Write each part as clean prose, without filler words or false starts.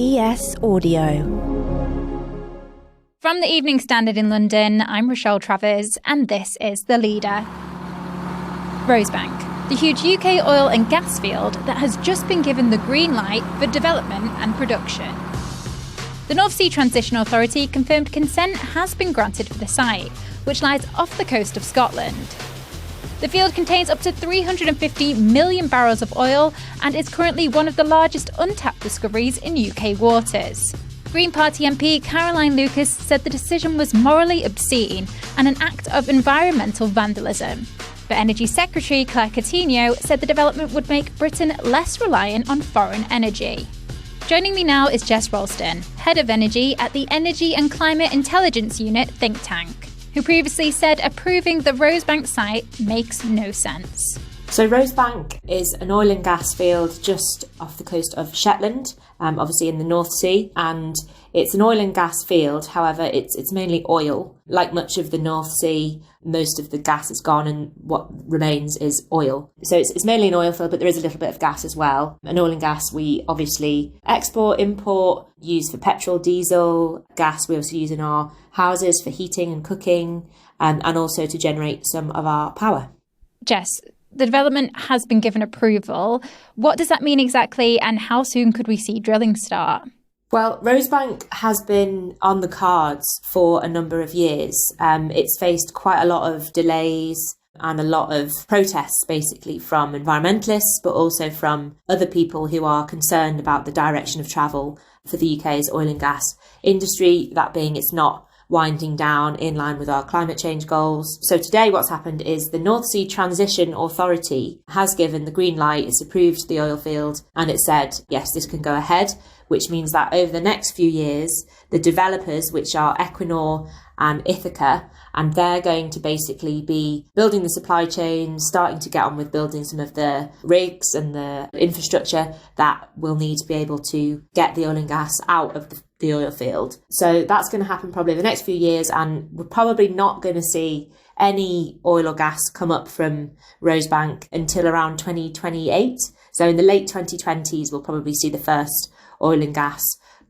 ES Audio. From the Evening Standard in London, I'm Rochelle Travers, and this is The Leader. Rosebank, the huge UK oil and gas field that has just been given the green light for development and production. The North Sea Transition Authority confirmed consent has been granted for the site, which lies off the coast of Scotland. The field contains up to 350 million barrels of oil and is currently one of the largest untapped discoveries in UK waters. Green Party MP Caroline Lucas said the decision was morally obscene and an act of environmental vandalism. But Energy Secretary Claire Coutinho said the development would make Britain less reliant on foreign energy. Joining me now is Jess Ralston, Head of Energy at the Energy and Climate Intelligence Unit think tank, who previously said approving the Rosebank site makes no sense. So Rosebank is an oil and gas field just off the coast of Shetland, obviously in the North Sea, and it's an oil and gas field. However, it's mainly oil. Like much of the North Sea, most of the gas is gone and what remains is oil. So it's mainly an oil field, but there is a little bit of gas as well. And oil and gas we obviously export, import, use for petrol, diesel. Gas we also use in our houses for heating and cooking, and also to generate some of our power. Jess, the development has been given approval. What does that mean exactly, and how soon could we see drilling start? Well, Rosebank has been on the cards for a number of years. It's faced quite a lot of delays and a lot of protests, basically, from environmentalists, but also from other people who are concerned about the direction of travel for the UK's oil and gas industry, that being it's not winding down in line with our climate change goals. So today what's happened is the North Sea Transition Authority has given the green light, it's approved the oil field, and it said, yes, this can go ahead, which means that over the next few years, the developers, which are Equinor and Ithaca, and they're going to basically be building the supply chain, starting to get on with building some of the rigs and the infrastructure that will need to be able to get the oil and gas out of the oil field. So that's going to happen probably in the next few years, and we're probably not going to see any oil or gas come up from Rosebank until around 2028. So in the late 2020s, we'll probably see the first oil and gas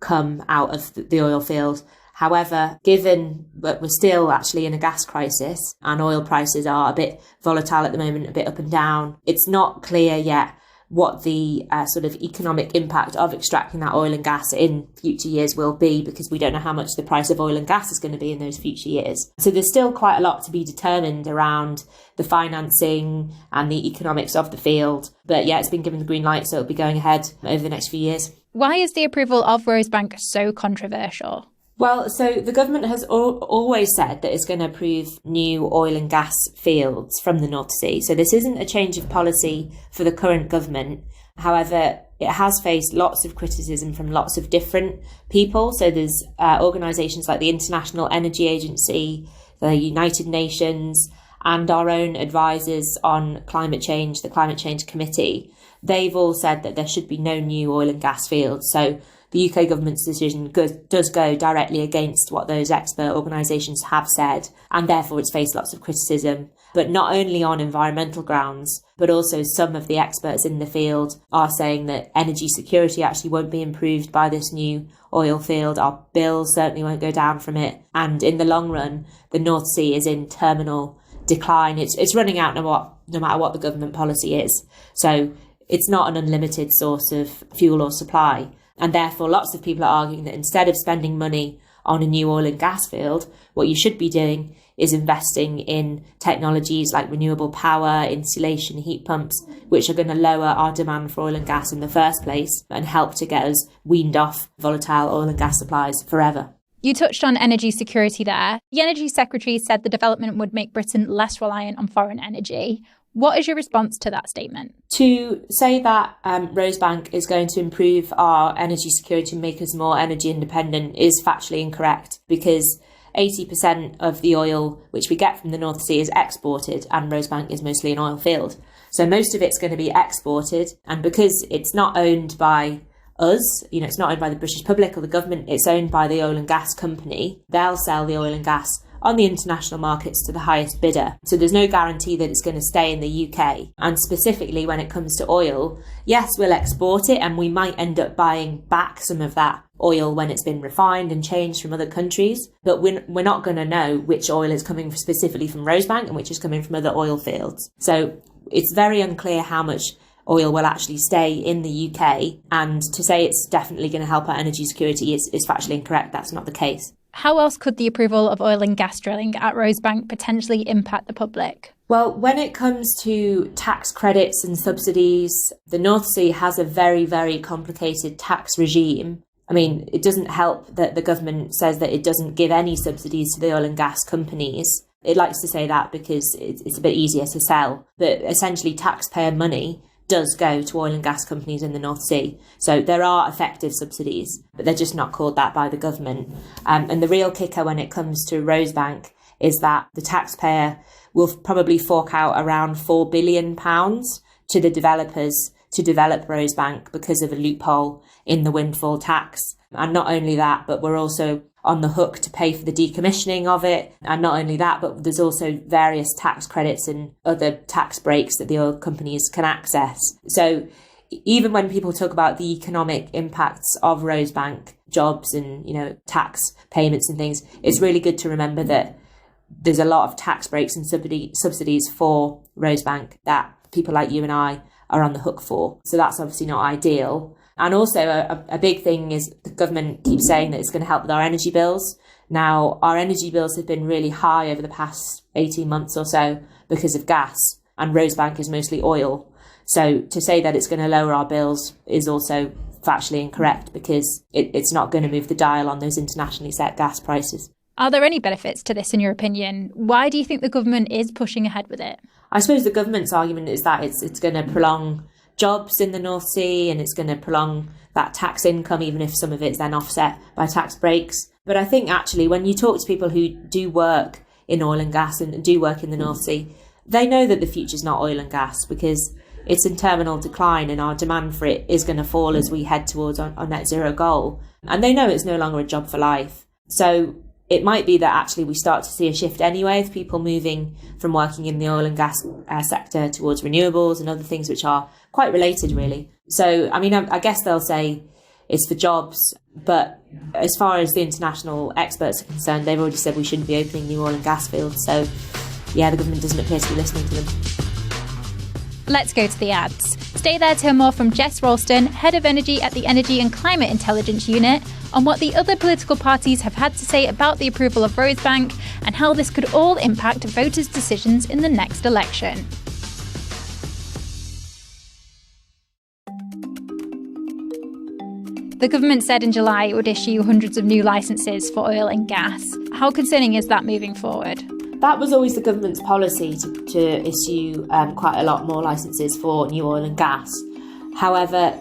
come out of the oil field. However, given that we're still actually in a gas crisis and oil prices are a bit volatile at the moment, a bit up and down, it's not clear yet what the sort of economic impact of extracting that oil and gas in future years will be, because we don't know how much the price of oil and gas is going to be in those future years. So there's still quite a lot to be determined around the financing and the economics of the field. But yeah, it's been given the green light, so it'll be going ahead over the next few years. Why is the approval of Rosebank so controversial? Well, so the government has always said that it's going to approve new oil and gas fields from the North Sea. So this isn't a change of policy for the current government. However, it has faced lots of criticism from lots of different people. So there's organisations like the International Energy Agency, the United Nations, and our own advisors on climate change, the Climate Change Committee. They've all said that there should be no new oil and gas fields. So the UK government's decision does go directly against what those expert organisations have said, and therefore it's faced lots of criticism, but not only on environmental grounds, but also some of the experts in the field are saying that energy security actually won't be improved by this new oil field. Our bills certainly won't go down from it, and in the long run, the North Sea is in terminal decline. It's running out no matter what the government policy is. So it's not an unlimited source of fuel or supply. And therefore, lots of people are arguing that instead of spending money on a new oil and gas field, what you should be doing is investing in technologies like renewable power, insulation, heat pumps, which are going to lower our demand for oil and gas in the first place and help to get us weaned off volatile oil and gas supplies forever. You touched on energy security there. The Energy Secretary said the development would make Britain less reliant on foreign energy. What is your response to that statement? To say that Rosebank is going to improve our energy security and make us more energy independent is factually incorrect, because 80% of the oil which we get from the North Sea is exported, and Rosebank is mostly an oil field. So most of it's going to be exported, and because it's not owned by us, it's not owned by the British public or the government, it's owned by the oil and gas company. They'll sell the oil and gas on the international markets to the highest bidder. So there's no guarantee that it's going to stay in the UK. And specifically when it comes to oil, yes, we'll export it and we might end up buying back some of that oil when it's been refined and changed from other countries. But we're not going to know which oil is coming specifically from Rosebank and which is coming from other oil fields. So it's very unclear how much oil will actually stay in the UK. And to say it's definitely going to help our energy security is factually incorrect. That's not the case. How else could the approval of oil and gas drilling at Rosebank potentially impact the public? Well, when it comes to tax credits and subsidies, the North Sea has a very, very complicated tax regime. I mean, it doesn't help that the government says that it doesn't give any subsidies to the oil and gas companies. It likes to say that because it's a bit easier to sell. But essentially, taxpayer money does go to oil and gas companies in the North Sea. So there are effective subsidies, but they're just not called that by the government. And the real kicker when it comes to Rosebank is that the taxpayer will probably fork out around £4 billion to the developers to develop Rosebank because of a loophole in the windfall tax. And not only that, but we're also on the hook to pay for the decommissioning of it. And not only that, but there's also various tax credits and other tax breaks that the oil companies can access. So even when people talk about the economic impacts of Rosebank, jobs and, tax payments and things, it's really good to remember that there's a lot of tax breaks and subsidies for Rosebank that people like you and I are on the hook for. So that's obviously not ideal. And also a big thing is the government keeps saying that it's going to help with our energy bills. Now, our energy bills have been really high over the past 18 months or so because of gas, and Rosebank is mostly oil. So to say that it's going to lower our bills is also factually incorrect because it's not going to move the dial on those internationally set gas prices. Are there any benefits to this in your opinion? Why do you think the government is pushing ahead with it? I suppose the government's argument is that it's going to prolong jobs in the North Sea and it's going to prolong that tax income, even if some of it's then offset by tax breaks. But I think actually when you talk to people who do work in oil and gas and do work in the North Sea, they know that the future's not oil and gas because it's in terminal decline and our demand for it is going to fall as we head towards our net zero goal. And they know it's no longer a job for life. So it might be that actually we start to see a shift anyway of people moving from working in the oil and gas sector towards renewables and other things which are quite related, really. So, I mean, I guess they'll say it's for jobs, but as far as the international experts are concerned, they've already said we shouldn't be opening new oil and gas fields. So, yeah, the government doesn't appear to be listening to them. Let's go to the ads. Stay there to hear more from Jess Ralston, Head of Energy at the Energy and Climate Intelligence Unit, on what the other political parties have had to say about the approval of Rosebank and how this could all impact voters' decisions in the next election. The government said in July it would issue hundreds of new licences for oil and gas. How concerning is that moving forward? That was always the government's policy to issue quite a lot more licences for new oil and gas. However,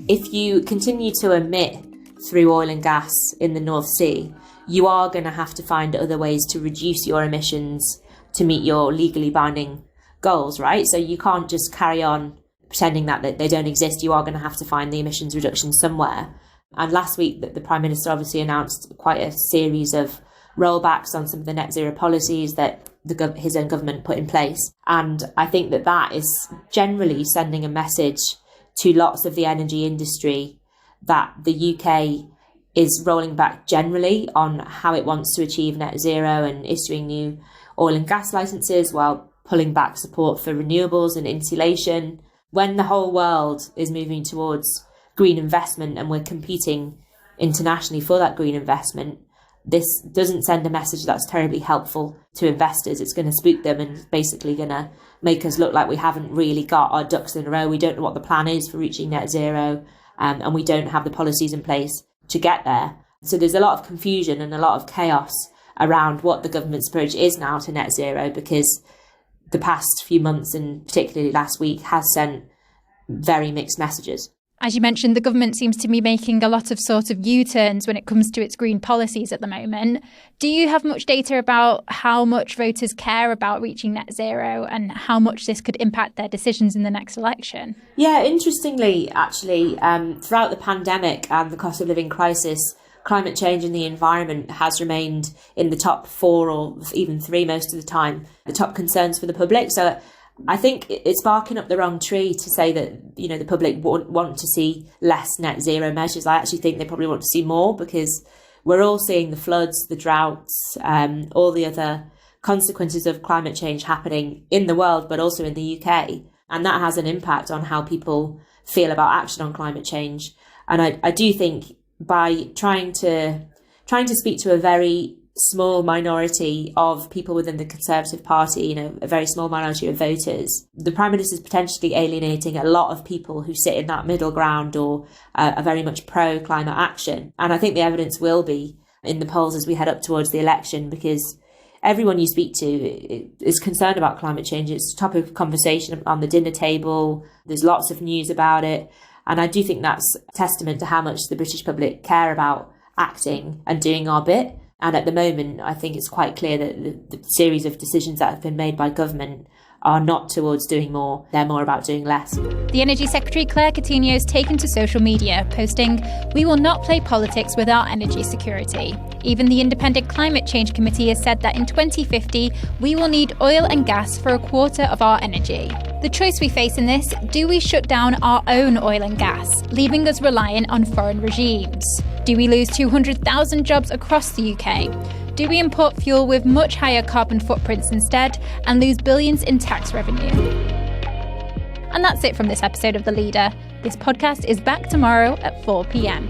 if you continue to emit through oil and gas in the North Sea, you are going to have to find other ways to reduce your emissions to meet your legally binding goals, right? So you can't just carry on pretending that they don't exist. You are going to have to find the emissions reduction somewhere. And last week, the Prime Minister obviously announced quite a series of rollbacks on some of the net zero policies that his own government put in place. And I think that is generally sending a message to lots of the energy industry that the UK is rolling back generally on how it wants to achieve net zero and issuing new oil and gas licenses while pulling back support for renewables and insulation. When the whole world is moving towards green investment and we're competing internationally for that green investment, this doesn't send a message that's terribly helpful to investors. It's going to spook them and basically going to make us look like we haven't really got our ducks in a row. We don't know what the plan is for reaching net zero, and we don't have the policies in place to get there. So there's a lot of confusion and a lot of chaos around what the government's approach is now to net zero, because the past few months and particularly last week has sent very mixed messages. As you mentioned, the government seems to be making a lot of sort of U-turns when it comes to its green policies at the moment. Do you have much data about how much voters care about reaching net zero and how much this could impact their decisions in the next election? Yeah, interestingly, actually, throughout the pandemic and the cost of living crisis, climate change and the environment has remained in the top 4 or even 3 most of the time, the top concerns for the public. So I think it's barking up the wrong tree to say that, the public want to see less net zero measures. I actually think they probably want to see more, because we're all seeing the floods, the droughts, all the other consequences of climate change happening in the world, but also in the UK. And that has an impact on how people feel about action on climate change. And I do think by trying to speak to a very small minority of people within the Conservative Party, a very small minority of voters, the Prime Minister is potentially alienating a lot of people who sit in that middle ground or are very much pro-climate action. And I think the evidence will be in the polls as we head up towards the election, because everyone you speak to is concerned about climate change. It's a topic of conversation on the dinner table. There's lots of news about it. And I do think that's a testament to how much the British public care about acting and doing our bit. And at the moment, I think it's quite clear that the series of decisions that have been made by government are not towards doing more. They're more about doing less. The Energy Secretary Claire Coutinho has taken to social media, posting, "We will not play politics with our energy security." Even the Independent Climate Change Committee has said that in 2050, we will need oil and gas for a quarter of our energy. The choice we face in this: do we shut down our own oil and gas, leaving us reliant on foreign regimes? Do we lose 200,000 jobs across the UK? Do we import fuel with much higher carbon footprints instead and lose billions in tax revenue? And that's it from this episode of The Leader. This podcast is back tomorrow at 4 p.m.